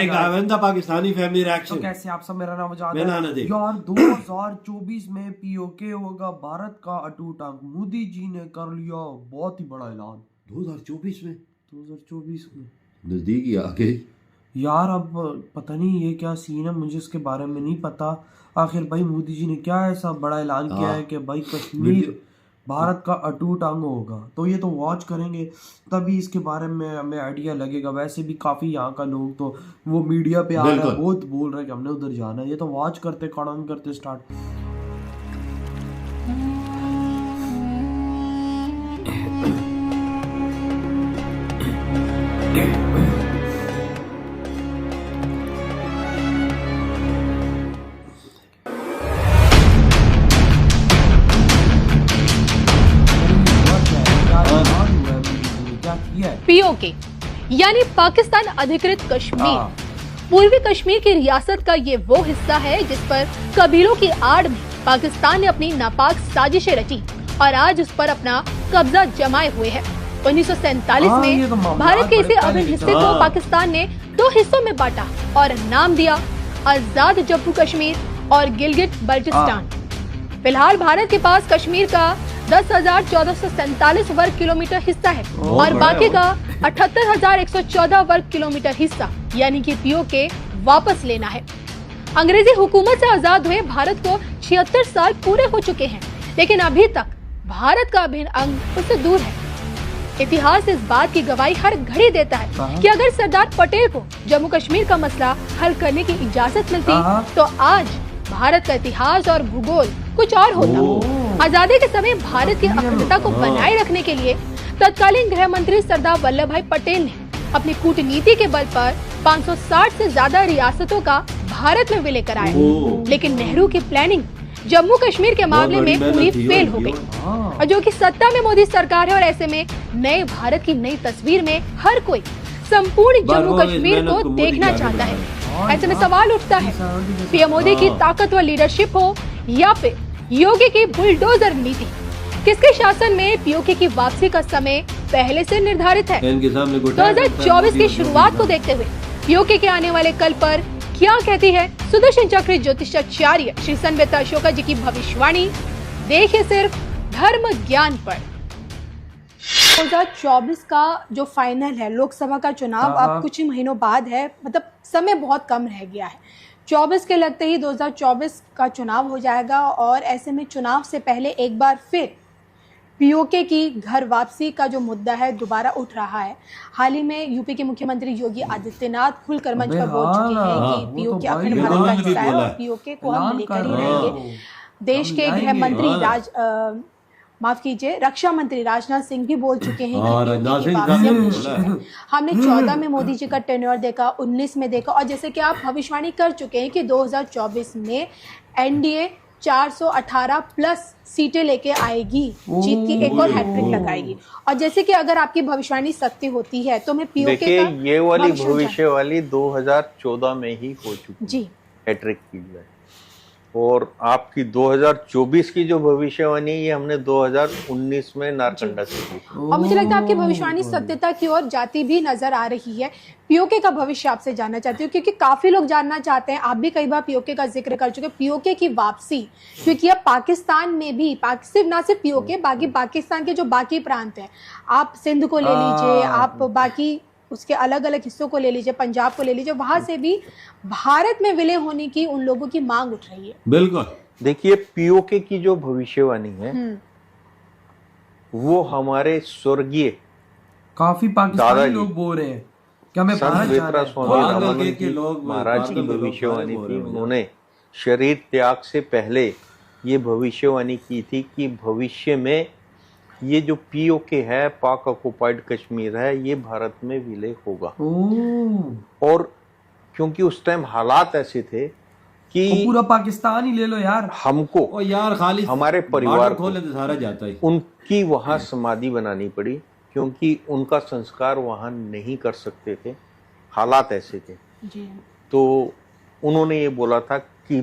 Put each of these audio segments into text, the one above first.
Pakistani family reaction. तो कैसे आप सब, मेरा नाम आजाद है यार। 2024 में पीओके होगा भारत का अटूट अंग। मोदी जी ने कर लिया बहुत ही बड़ा ऐलान। 2024 में 2024 में नजदीक ही आ गए यार। अब पता नहीं ये क्या सीन है, मुझे इसके बारे में नहीं पता। आखिर भाई मोदी जी ने क्या ऐसा बड़ा ऐलान किया है कि भाई कश्मीर भारत का अटूट अंग होगा। तो ये तो वॉच करेंगे तभी इसके बारे में हमें आइडिया लगेगा। वैसे भी काफ़ी यहाँ का लोग तो वो मीडिया पे आ रहा है, बहुत बोल रहा है कि हमने उधर जाना है। ये तो वॉच करते कौन करते स्टार्ट। पीओके यानी पाकिस्तान अधिकृत कश्मीर, पूर्वी कश्मीर की रियासत का ये वो हिस्सा है जिस पर कबीलों की आड़ में पाकिस्तान ने अपनी नापाक साजिशें रची और आज उस पर अपना कब्जा जमाए हुए है। 1947 में भारत के इसे अभिन्न हिस्से को पाकिस्तान ने दो हिस्सों में बांटा और नाम दिया आजाद जम्मू कश्मीर और गिलगित बल्टिस्तान। फिलहाल भारत के पास कश्मीर का 10,1447 वर्ग किलोमीटर हिस्सा है और बाकी का 78,114 वर्ग किलोमीटर हिस्सा यानी कि पीओके वापस लेना है। अंग्रेजी हुकूमत से आजाद हुए भारत को 76 साल पूरे हो चुके हैं, लेकिन अभी तक भारत का अभिन्न अंग उससे दूर है। इतिहास इस बात की गवाही हर घड़ी देता है कि अगर सरदार पटेल को जम्मू कश्मीर का मसला हल करने की इजाजत मिलती तो आज भारत का इतिहास और भूगोल कुछ और होता। आजादी के समय भारत की अखंडता को बनाए रखने के लिए तत्कालीन गृह मंत्री सरदार वल्लभ भाई पटेल ने अपनी कूटनीति के बल पर 560 से ज्यादा रियासतों का भारत में विलय कराया, लेकिन नेहरू की प्लानिंग जम्मू कश्मीर के मामले में पूरी फेल हो गई। और जो कि सत्ता में मोदी सरकार है और ऐसे में नए भारत की नई तस्वीर में हर कोई संपूर्ण जम्मू कश्मीर को देखना चाहता है। ऐसे में सवाल उठता है, पीएम मोदी की ताकतवर लीडरशिप हो या फिर योगी की बुलडोजर नीति, किसके शासन में पीओके की वापसी का समय पहले से निर्धारित है? 2024 की शुरुआत को देखते हुए पीओके के आने वाले कल पर क्या कहती है सुदर्शन चक्र ज्योतिषाचार्य श्री संवेता अशोका जी की भविष्यवाणी? देखिए सिर्फ धर्म ज्ञान पर। 2024 का जो फाइनल है लोकसभा का चुनाव अब कुछ ही महीनों बाद है, मतलब समय बहुत कम रह गया है। 24 के लगते ही 2024 का चुनाव हो जाएगा और ऐसे में चुनाव से पहले एक बार फिर पीओके की घर वापसी का जो मुद्दा है दोबारा उठ रहा है। हाल ही में यूपी के मुख्यमंत्री योगी आदित्यनाथ खुलकर मंच पर बोल चुके हैं कि पीओके अखंड भारत का हिस्सा है और पीओके को हम लेकर ही रहेंगे। देश के गृह मंत्री रक्षा मंत्री राजनाथ सिंह भी बोल चुके हैं कि हमने 14 में मोदी जी का टेन्योर देखा, 19 में देखा और जैसे कि आप भविष्यवाणी कर चुके हैं कि 2024 में एनडीए 418 प्लस सीटें लेके आएगी, जीत की एक और हैट्रिक लगाएगी। और जैसे कि अगर आपकी भविष्यवाणी सत्य होती है तो मैं पीओके का ये वाली भविष्यवाणी 2014 में ही हो चुकी जी हैट्रिक की है और आपकी 2024 की जो भविष्यवाणी ये हमने 2019 में नारकंडा से की। और मुझे लगता है आपकी भविष्यवाणी सत्यता की ओर जाती भी नजर आ रही है। पीओके का भविष्य आपसे जानना चाहती हूँ क्योंकि काफी लोग जानना चाहते हैं, आप भी कई बार पीओके का जिक्र कर चुके, पीओके की वापसी, क्योंकि अब पाकिस्तान में भी सिर्फ ना सिर्फ पीओके, बाकी पाकिस्तान के जो बाकी प्रांत हैं, आप सिंध को ले लीजिए, आप बाकी उसके अलग अलग हिस्सों को ले लीजिए, पंजाब को ले लीजिए, वहां से भी भारत में विलय होने की उन लोगों की मांग उठ रही है। बिल्कुल। देखिए पीओके की जो भविष्यवाणी है वो हमारे स्वर्गीय काफी पाकिस्तानी लोग बोल रहे हैं कि हमें भारत जाना है। महाराज की भविष्यवाणी थी। उन्होंने शरीर त्याग से पहले ये भविष्यवाणी की थी कि भविष्य में ये जो पीओके है, पाक ऑक्युपाइड कश्मीर है, ये भारत में विलय होगा। और क्योंकि उस टाइम हालात ऐसे थे कि तो पूरा पाकिस्तान ही ले लो यार, हमको और यार खाली हमारे परिवार को सारा जाता है। उनकी वहां समाधि बनानी पड़ी क्योंकि उनका संस्कार वहां नहीं कर सकते थे, हालात ऐसे थे जी। तो उन्होंने ये बोला था कि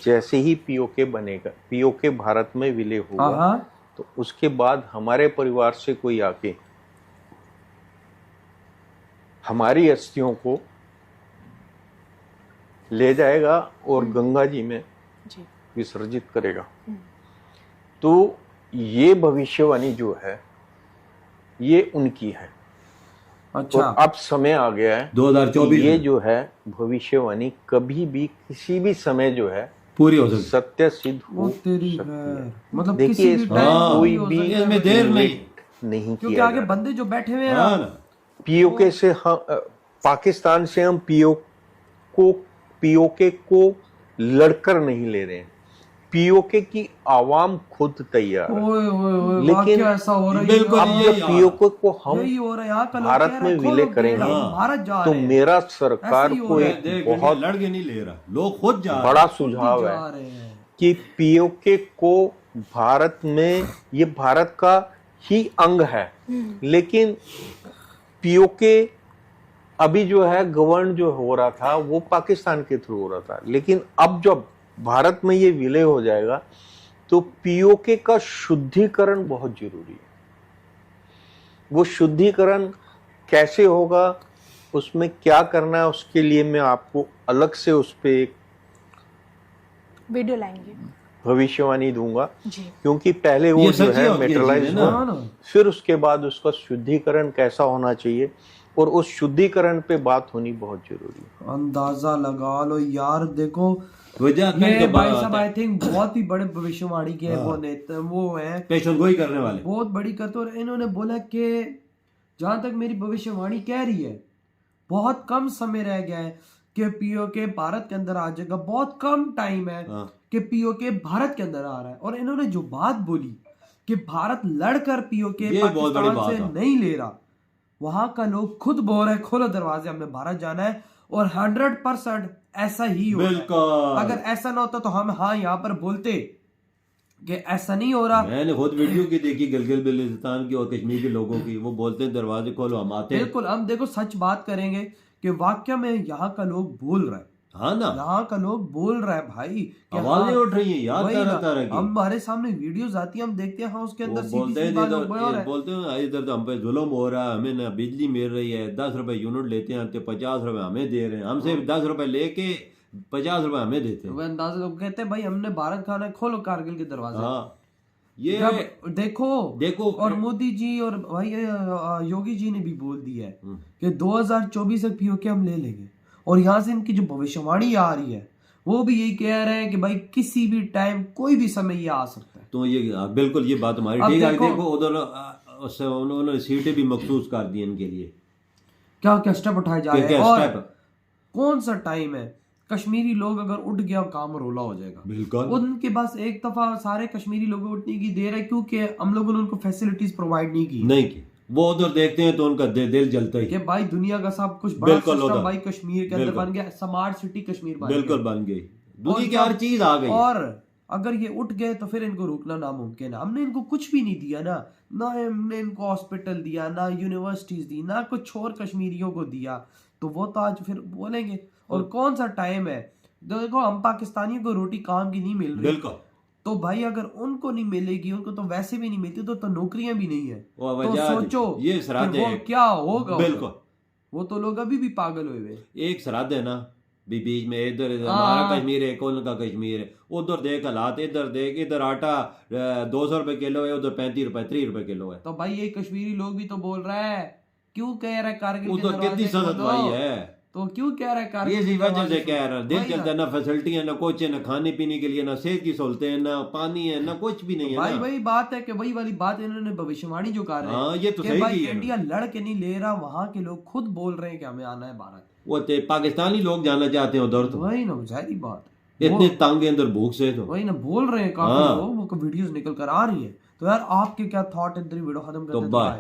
जैसे ही पीओके बनेगा, पीओके भारत में विलय होगा तो उसके बाद हमारे परिवार से कोई आके हमारी अस्थियों को ले जाएगा और गंगा जी में जी विसर्जित करेगा। तो ये भविष्यवाणी जो है ये उनकी है। अच्छा, और अब समय आ गया है 2024 ये में जो है भविष्यवाणी कभी भी किसी भी समय जो है पूरी हो सकती सत्य सिद्ध वो हो तेरी सकती है। है। मतलब देखिए किसी भी इसमें टाइम हाँ, कोई हो भी सकता है। इसमें देर नहीं। नहीं क्योंकि किया आगे जा रहा। बंदे जो बैठे हुए हैं हाँ ना, ना। पीओके से हम पाकिस्तान से हम पीओके को लड़कर नहीं ले रहे हैं। पीओके की आवाम खुद तैयार है। ओए ओए ओए, लेकिन वाकई ऐसा हो रहा है। बिल्कुल अब यही जब यार। पीओके को हम यही हो रहा है, यहाँ का लोग भारत कह रहे में हैं, विलय खोलो करेंगे, गेट, हम हाँ। भारत जा तो रहे हैं। मेरा सरकार ऐसे ही हो को रहा है। एक देख बहुत लड़के नहीं ले रहा, लोग खुद जा रहे बड़ा हैं। सुझाव जा है रहे हैं। कि पीओके को भारत में, ये भारत का ही अंग है, लेकिन पीओके अभी जो है गवर्न जो हो रहा था वो पाकिस्तान के थ्रू हो रहा था, लेकिन अब जब भारत में ये विलय हो जाएगा तो पीओके का शुद्धिकरण बहुत जरूरी है। वो शुद्धिकरण कैसे होगा, उसमें क्या करना है, उसके लिए मैं आपको अलग से उस पे एक वीडियो लाएंगे भविष्यवाणी दूंगा, जी। क्योंकि पहले वो ये जो सच्ची है होती है मेटलाइज चीजें हो, ना। हाँ ना। फिर उसके बाद उसका शुद्धिकरण कैसा होना चाहिए और उस शुद्धिकरण पे बात होनी बहुत जरूरी है। अंदाजा लगा लो यार, देखो वजह ये भाई साहब आई थिंक बहुत ही बड़े भविष्यवाणी के हाँ। वो नेता वो है, पेशेंट गोई करने वाले। बहुत बड़ी करते। और इन्होंने बोला कि जहां तक मेरी भविष्यवाणी कह रही है, बहुत कम समय रह गया है कि पीओके भारत के अंदर आ जाएगा। बहुत कम टाइम है हाँ। कि पीओके भारत के अंदर आ रहा है। और इन्होंने जो बात बोली कि भारत लड़कर पीओके ये बहुत बड़ी पाकिस्तान बात से है। नहीं ले रहा, वहां का लोग खुद बोल रहे हैं खोलो दरवाजे, हमने भारत जाना है। और 100% ऐसा ही हो रहा है। बिल्कुल। अगर ऐसा ना होता तो हम हाँ यहाँ पर बोलते कि ऐसा नहीं हो रहा। मैंने खुद वीडियो की देखी गिलगित बिल्तिस्तान की और कश्मीर के लोगों की, वो बोलते हैं दरवाजे खोलो, हम आते हैं। बिल्कुल, हम देखो सच बात करेंगे कि वाकया में यहाँ का लोग बोल रहा है, हाँ ना, यहाँ का लोग बोल रहा है भाई कि आवाजें हाँ, उठ रही हैं याद वही तरह ना, तरह की। हमारे सामने वीडियोस आती है, हम देखते हैं हाँ उसके वो अंदर सीधी बोलते सी हैं बात बोल रहा इधर है। बोलते हैं इधर तो हम पे जुल्म हो रहा है, हमें ना बिजली मिल रही है, 10 रुपए यूनिट लेते हैं तो 50 रुपए हमें दे रहे हैं, हमसे 10 रुपए लेके 50 रुपए हमें देते हैं। वो अंदाजे लोग कहते हैं भाई हमने भारत खाना है, खोलो कारगिल के दरवाजे। हाँ ये जब देखो और मोदी जी और भाई योगी जी ने भी बोल दिया है कि 2024 तक पीओके हम ले लेंगे। और यहाँ से इनकी जो भविष्यवाणी आ रही है वो भी यही कह रहे हैं कि भाई किसी भी टाइम कोई भी समय ये आ सकता है। तो ये बिल्कुल ये बात हमारी अब ठीक है। देखो- देखो उधर उन्होंने सीटें भी मखसूस कर दी इनके लिए, क्या क्या स्टेप उठाए जा रहे हैं। क्या और स्टेप। कौन सा टाइम है, कश्मीरी लोग अगर उठ गया काम रोला हो जाएगा। बिल्कुल उनके पास एक दफा सारे कश्मीरी लोगों उठने की देर है, क्योंकि हम लोगों ने उनको फैसिलिटीज प्रोवाइड नहीं की। नहीं की, वो उधर देखते हैं तो उनका दिल जलता ही। कि भाई दुनिया का सब कुछ बड़ा बिल्कुल सिस्टम उधर। भाई कश्मीर के अंदर बिल्कुल। बन गया, स्मार्ट सिटी कश्मीर बन बिल्कुल गया। बन गई, दुनिया की और हर चीज आ गई। और अगर ये उठ गए तो फिर इनको रोकना नामुमकिन है। हमने इनको कुछ भी नहीं दिया ना हमने इनको हॉस्पिटल दिया, ना यूनिवर्सिटीज दी, ना कुछ और कश्मीरियों को दिया, तो वो तो आज फिर बोलेंगे। और कौन सा टाइम है, देखो हम पाकिस्तानियों को रोटी काम की नहीं मिल रही, बिल्कुल। तो भाई अगर उनको नहीं मिलेगी, उनको तो वैसे भी नहीं मिलती, तो नौकरियां भी नहीं है। वो तो वजह सोचो ये कि सराहते वो हैं। क्या होगा। बिल्कुल, वो तो लोग अभी भी पागल हुए हुए। एक सरहद है ना बीच में, इधर हाँ। हमारा कश्मीर है, उनका कश्मीर है, उधर देख हालात, इधर देख, इधर आटा 200 रुपए किलो है, उधर 35 रुपए 30 रुपए किलो है। तो भाई ये कश्मीरी लोग भी तो बोल रहा है, क्यों कह रहा है कारगिल के उधर कितनी दरवाजे सख्त खोलो? भाई है, तो क्यों कह रहा है कारगिल ये के इसी वजह दरवाजे से कह रहा है। दिन वही चलता है, ना फैसिलिटी है, ना कुछ है, ना खाने पीने के लिए, ना सेहत की सहूलतें हैं, ना पानी है, ना कुछ भी नहीं है भाई ना। वही बात है कि वही वाली बात इन्होंने भविष्यवाणी जो कर रहे हाँ, ये तो कि सही भाई की है। इंडिया लड़ के नहीं ले रहा, वहां के लोग खुद बोल रहे हैं कि हमें आना है भारत। वो पाकिस्तानी लोग जाना चाहते हैं उधर, तो वही ना जाहिर बात इतने तंग है अंदर भूख से। तो वही ना बोल रहे हैं काफी हाँ। लोग, वो वीडियोस निकल कर आ रही है। तो यार आपके क्या थॉट है, वीडियो खत्म तो करते हैं। बाय।